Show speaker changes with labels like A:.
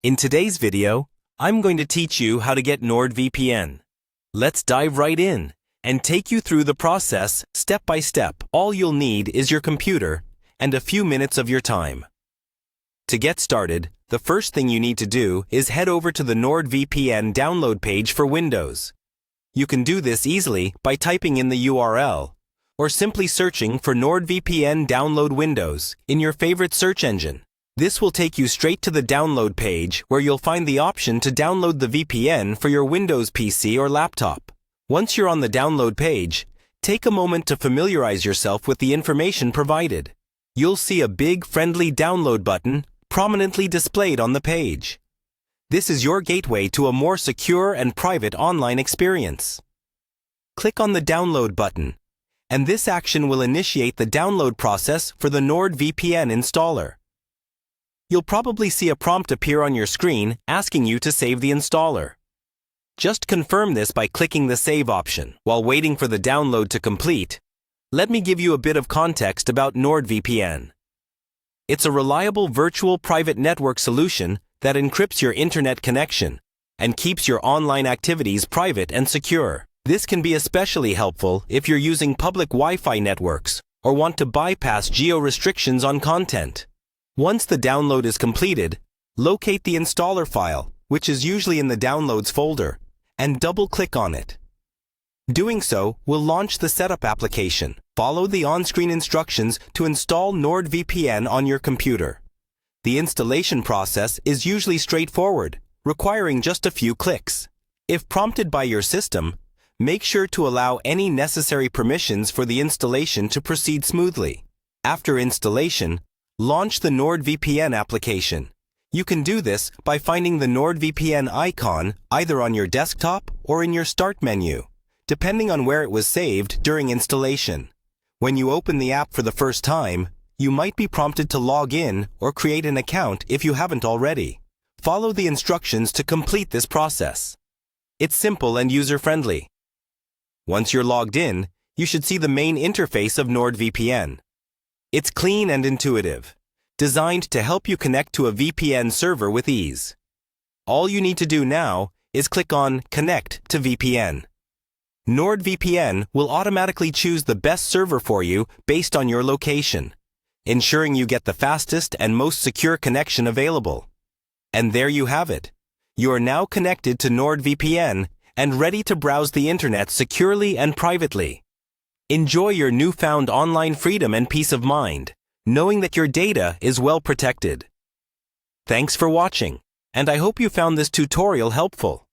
A: In today's video, I'm going to teach you how to get Nordvpn. Let's dive right in and take you through the process step by step. All you'll need is your computer and a few minutes of your time. To get started, the first thing you need to do is head over to the Nordvpn download page for Windows. You can do this easily by typing in the URL or simply searching for Nordvpn download Windows in your favorite search engine. This will take you straight to the download page where you'll find the option to download the VPN for your Windows PC or laptop. Once you're on the download page, take a moment to familiarize yourself with the information provided. You'll see a big friendly download button prominently displayed on the page. This is your gateway to a more secure and private online experience. Click on the download button, and this action will initiate the download process for the Nordvpn installer. You'll probably see a prompt appear on your screen asking you to save the installer. Just confirm this by clicking the Save option. While waiting for the download to complete, let me give you a bit of context about Nordvpn. It's a reliable virtual private network solution that encrypts your internet connection and keeps your online activities private and secure. This can be especially helpful if you're using public Wi-Fi networks or want to bypass geo-restrictions on content. Once the download is completed, locate the installer file, which is usually in the Downloads folder, and double-click on it. Doing so will launch the setup application. Follow the on-screen instructions to install Nordvpn on your computer. The installation process is usually straightforward, requiring just a few clicks. If prompted by your system, make sure to allow any necessary permissions for the installation to proceed smoothly. After installation, launch the Nordvpn application. You can do this by finding the Nordvpn icon either on your desktop or in your Start menu, depending on where it was saved during installation. When you open the app for the first time, you might be prompted to log in or create an account if you haven't already. Follow the instructions to complete this process. It's simple and user-friendly. Once you're logged in, you should see the main interface of Nordvpn. It's clean and intuitive, designed to help you connect to a VPN server with ease. All you need to do now is click on Connect to VPN. Nordvpn will automatically choose the best server for you based on your location, ensuring you get the fastest and most secure connection available. And there you have it. You are now connected to Nordvpn and ready to browse the internet securely and privately. Enjoy your newfound online freedom and peace of mind, knowing that your data is well protected. Thanks for watching, and I hope you found this tutorial helpful.